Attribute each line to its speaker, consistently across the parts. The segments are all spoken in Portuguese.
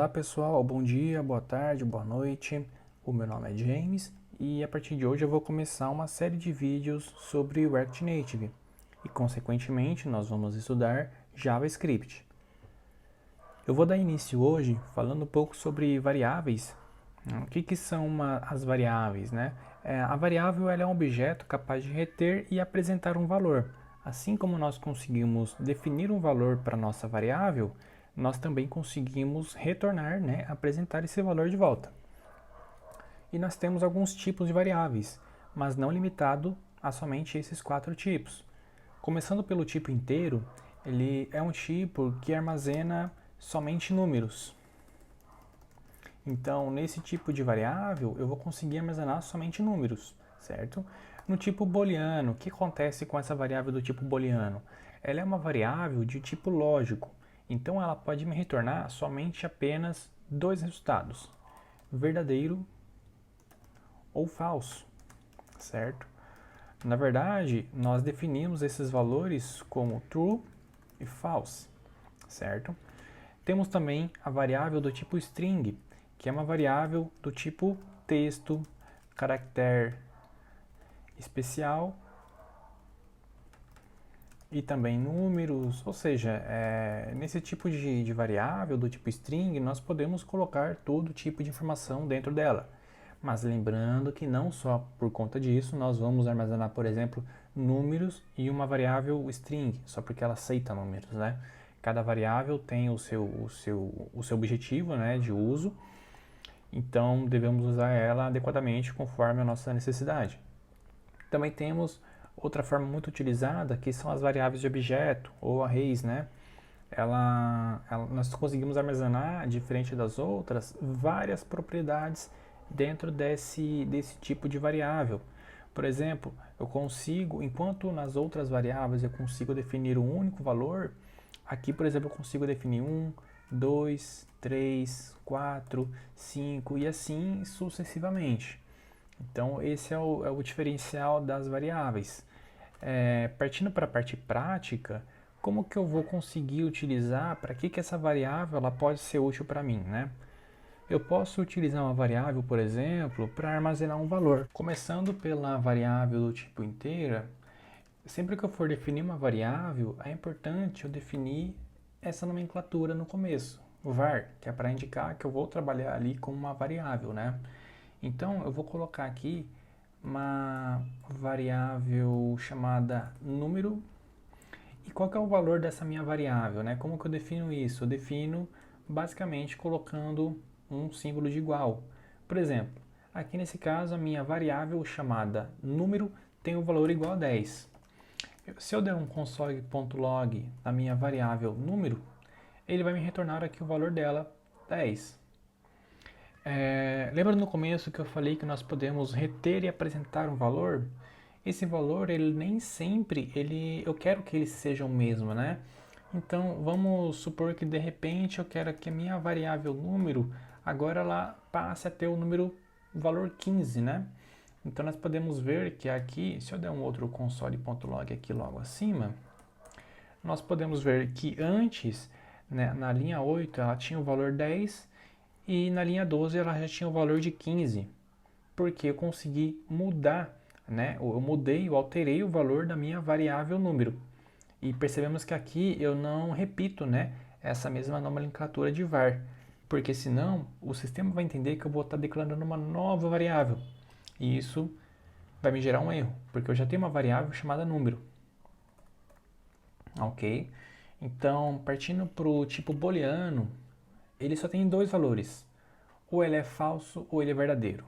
Speaker 1: Olá pessoal, bom dia, boa tarde, boa noite. O meu nome é James e a partir de hoje eu vou começar uma série de vídeos sobre o React Native e consequentemente nós vamos estudar JavaScript. Eu vou dar início hoje falando um pouco sobre variáveis. O que são as variáveis, né? A variável ela é um objeto capaz de reter e apresentar um valor. Assim como nós conseguimos definir um valor para nossa variável, nós também conseguimos retornar, né, apresentar esse valor de volta. E nós temos alguns tipos de variáveis, mas não limitado a somente esses 4 tipos. Começando pelo tipo inteiro, ele é um tipo que armazena somente números. Então, nesse tipo de variável, eu vou conseguir armazenar somente números, certo? No tipo booleano, o que acontece com essa variável do tipo booleano? Ela é uma variável de tipo lógico, então ela pode me retornar somente apenas dois resultados, verdadeiro ou falso, certo? Na verdade, nós definimos esses valores como true e false, certo? Temos também a variável do tipo string, que é uma variável do tipo texto, caractere especial e também números, ou seja, nesse tipo de variável do tipo string, nós podemos colocar todo tipo de informação dentro dela. Mas lembrando que não só por conta disso, nós vamos armazenar, por exemplo, números e uma variável string, só porque ela aceita números, né? Cada variável tem o seu objetivo, né, de uso, então devemos usar ela adequadamente conforme a nossa necessidade. Também temos outra forma muito utilizada, que são as variáveis de objeto, ou arrays, né? Nós conseguimos armazenar, diferente das outras, várias propriedades dentro desse tipo de variável. Por exemplo, eu consigo, enquanto nas outras variáveis eu consigo definir um único valor, aqui, por exemplo, eu consigo definir 1, 2, 3, 4, 5 e assim sucessivamente. Então, esse é o diferencial das variáveis. Partindo para a parte prática, como que eu vou conseguir utilizar, para que essa variável ela pode ser útil para mim, né? Eu posso utilizar uma variável, por exemplo, para armazenar um valor. Começando pela variável do tipo inteira, sempre que eu for definir uma variável, é importante eu definir essa nomenclatura no começo, o var, que é para indicar que eu vou trabalhar ali com uma variável, né? Então, eu vou colocar aqui uma variável chamada número. E qual que é o valor dessa minha variável, né? Como que eu defino isso? Eu defino basicamente colocando um símbolo de igual. Por exemplo, aqui nesse caso a minha variável chamada número tem o valor igual a 10. Se eu der um console.log na minha variável número, ele vai me retornar aqui o valor dela, 10. Lembra no começo que eu falei que nós podemos reter e apresentar um valor? Esse valor, ele nem sempre, eu quero que ele seja o mesmo, né? Então, vamos supor que de repente eu quero que a minha variável número, agora ela passe a ter o valor 15, né? Então, nós podemos ver que aqui, se eu der um outro console.log aqui logo acima, nós podemos ver que antes, né, na linha 8, ela tinha o valor 10 e na linha 12 ela já tinha o valor de 15, porque eu consegui mudar, né? Eu mudei, eu alterei o valor da minha variável número. E percebemos que aqui eu não repito, né, essa mesma nomenclatura de var, porque senão o sistema vai entender que eu vou estar declarando uma nova variável. E isso vai me gerar um erro, porque eu já tenho uma variável chamada número. Ok? Então, partindo para o tipo booleano, ele só tem dois valores. Ou ele é falso ou ele é verdadeiro.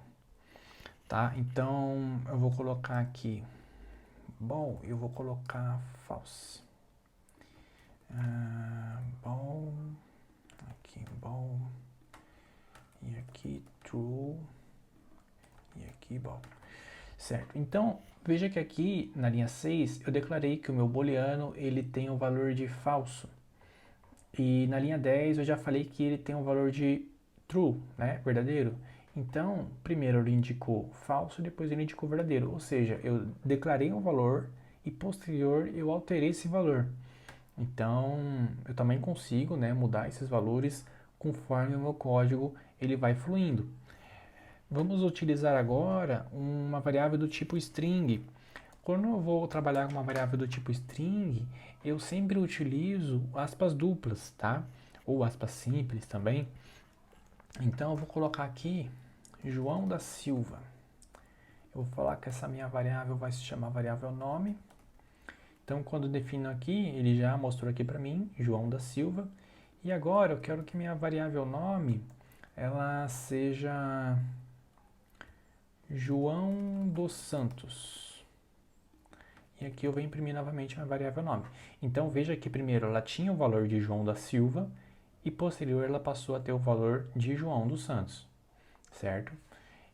Speaker 1: Tá? Então, eu vou colocar aqui, bom, eu vou colocar false. Bom, aqui bom, e aqui true, e aqui bom. Certo, então, veja que aqui na linha 6, eu declarei que o meu booleano, ele tem o valor de falso. E na linha 10, eu já falei que ele tem o valor de true, né, verdadeiro. Então, primeiro ele indicou falso, depois ele indicou verdadeiro. Ou seja, eu declarei um valor e posterior eu alterei esse valor. Então, eu também consigo, né, mudar esses valores conforme o meu código ele vai fluindo. Vamos utilizar agora uma variável do tipo string. Quando eu vou trabalhar com uma variável do tipo string, eu sempre utilizo aspas duplas, tá? Ou aspas simples também. Então eu vou colocar aqui João da Silva. Eu vou falar que essa minha variável vai se chamar variável nome. Então quando eu defino aqui, ele já mostrou aqui para mim, João da Silva. E agora eu quero que minha variável nome, ela seja João dos Santos. E aqui eu vou imprimir novamente a variável nome. Então veja que primeiro ela tinha o valor de João da Silva e posterior ela passou a ter o valor de João dos Santos, certo?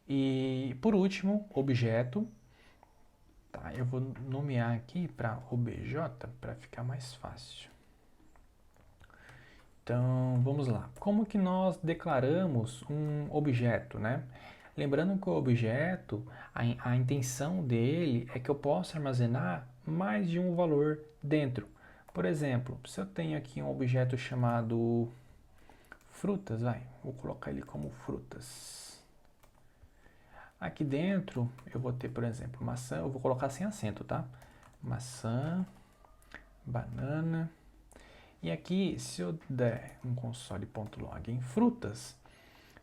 Speaker 1: E por último, objeto. Tá, eu vou nomear aqui para obj para ficar mais fácil. Então vamos lá. Como que nós declaramos um objeto, né? Lembrando que o objeto, a intenção dele é que eu possa armazenar mais de um valor dentro. Por exemplo, se eu tenho aqui um objeto chamado frutas, vou colocar ele como frutas. Aqui dentro eu vou ter, por exemplo, maçã, eu vou colocar sem acento, tá? Maçã, banana. E aqui, se eu der um console.log em frutas,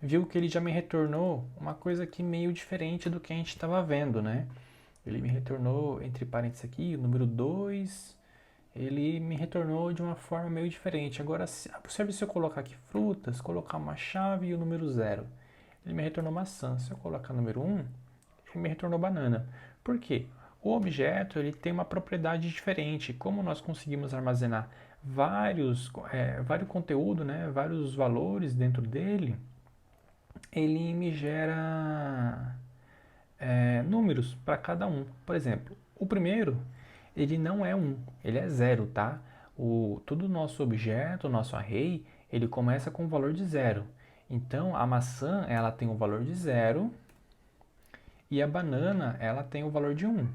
Speaker 1: viu que ele já me retornou uma coisa aqui meio diferente do que a gente estava vendo, né? Ele me retornou, entre parênteses aqui, o número 2, ele me retornou de uma forma meio diferente. Agora, observe se eu colocar aqui frutas, colocar uma chave e o número 0. Ele me retornou maçã. Se eu colocar o número 1, ele me retornou banana. Por quê? O objeto ele tem uma propriedade diferente. Como nós conseguimos armazenar vários conteúdo, né, vários valores dentro dele, ele me gera números para cada um. Por exemplo, o primeiro, ele não é 1, ele é 0, tá? Todo o nosso objeto, o nosso array, ele começa com o valor de 0. Então, a maçã, ela tem o valor de 0 e a banana, ela tem o valor de 1.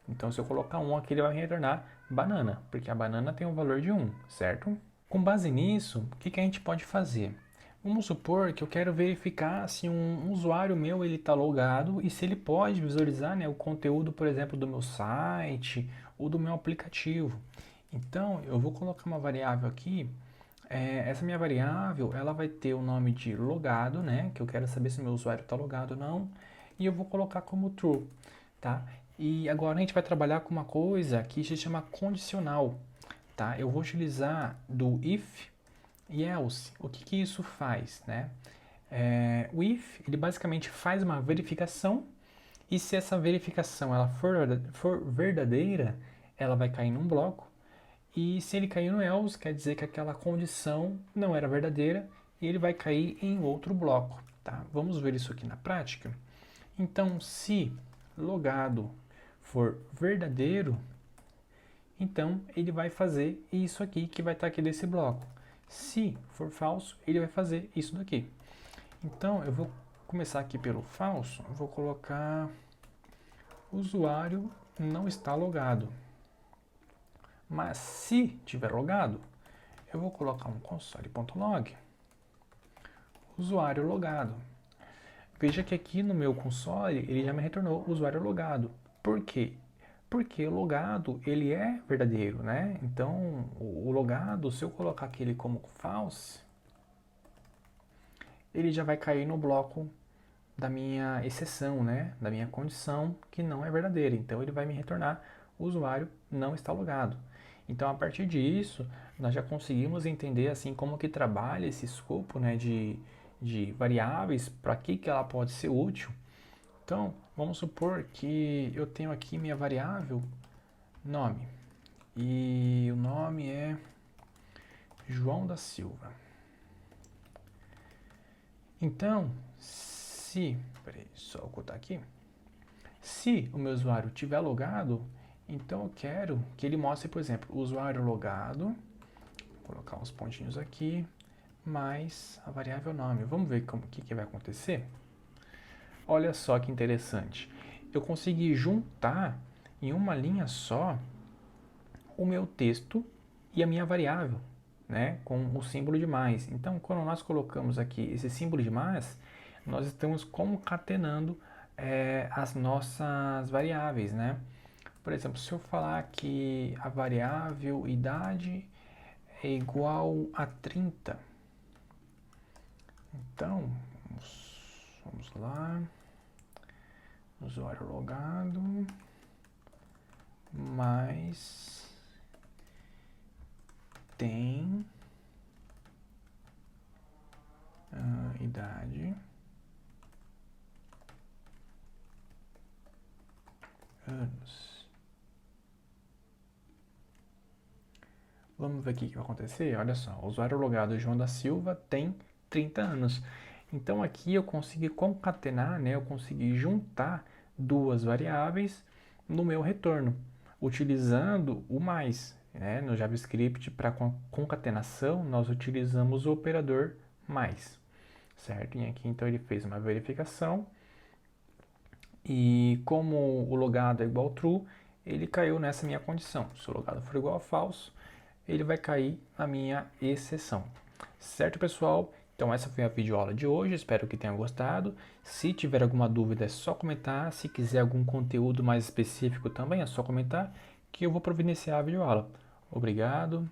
Speaker 1: Então, se eu colocar 1 aqui, ele vai me retornar banana, porque a banana tem o valor de 1, certo? Com base nisso, o que a gente pode fazer? Vamos supor que eu quero verificar se um usuário meu ele está logado e se ele pode visualizar, né, o conteúdo, por exemplo, do meu site ou do meu aplicativo. Então, eu vou colocar uma variável aqui. Essa minha variável, ela vai ter o nome de logado, né, que eu quero saber se o meu usuário está logado ou não, e eu vou colocar como true, tá? E agora a gente vai trabalhar com uma coisa que se chama condicional, tá? Eu vou utilizar do if e else. O que isso faz, né? O if, ele basicamente faz uma verificação e se essa verificação ela for verdadeira, ela vai cair num bloco. E se ele cair no else, quer dizer que aquela condição não era verdadeira e ele vai cair em outro bloco, tá? Vamos ver isso aqui na prática. Então, se logado for verdadeiro, então ele vai fazer isso aqui que vai estar aqui desse bloco. Se for falso, ele vai fazer isso daqui. Então, eu vou começar aqui pelo falso, eu vou colocar usuário não está logado. Mas se tiver logado, eu vou colocar um console.log usuário logado. Veja que aqui no meu console ele já me retornou usuário logado. Por quê? Porque o logado ele é verdadeiro, né? Então o logado, se eu colocar aquele como false, ele já vai cair no bloco da minha exceção, né? Da minha condição que não é verdadeira. Então ele vai me retornar o usuário não está logado. Então a partir disso nós já conseguimos entender assim como que trabalha esse escopo, né, de variáveis, para que ela pode ser útil. Então vamos supor que eu tenho aqui minha variável nome e o nome é João da Silva. Então, peraí, só ocultar aqui. Se o meu usuário tiver logado, então eu quero que ele mostre, por exemplo, o usuário logado, vou colocar uns pontinhos aqui, mais a variável nome. Vamos ver o que vai acontecer? Olha só que interessante. Eu consegui juntar em uma linha só o meu texto e a minha variável. né, com o símbolo de mais. Então, quando nós colocamos aqui esse símbolo de mais, nós estamos concatenando as nossas variáveis, né? Por exemplo, se eu falar que a variável idade é igual a 30, então, vamos lá, usuário logado, mais tem idade, anos. Vamos ver o que vai acontecer? Olha só, o usuário logado João da Silva tem 30 anos. Então aqui eu consegui concatenar, né, eu consegui juntar duas variáveis no meu retorno, utilizando o mais. Né? No JavaScript, para concatenação, nós utilizamos o operador mais, certo? E aqui então ele fez uma verificação e como o logado é igual true, ele caiu nessa minha condição. Se o logado for igual a falso, ele vai cair na minha exceção. Certo, pessoal? Então essa foi a videoaula de hoje, espero que tenham gostado. Se tiver alguma dúvida é só comentar, se quiser algum conteúdo mais específico também é só comentar, que eu vou providenciar a videoaula. Obrigado.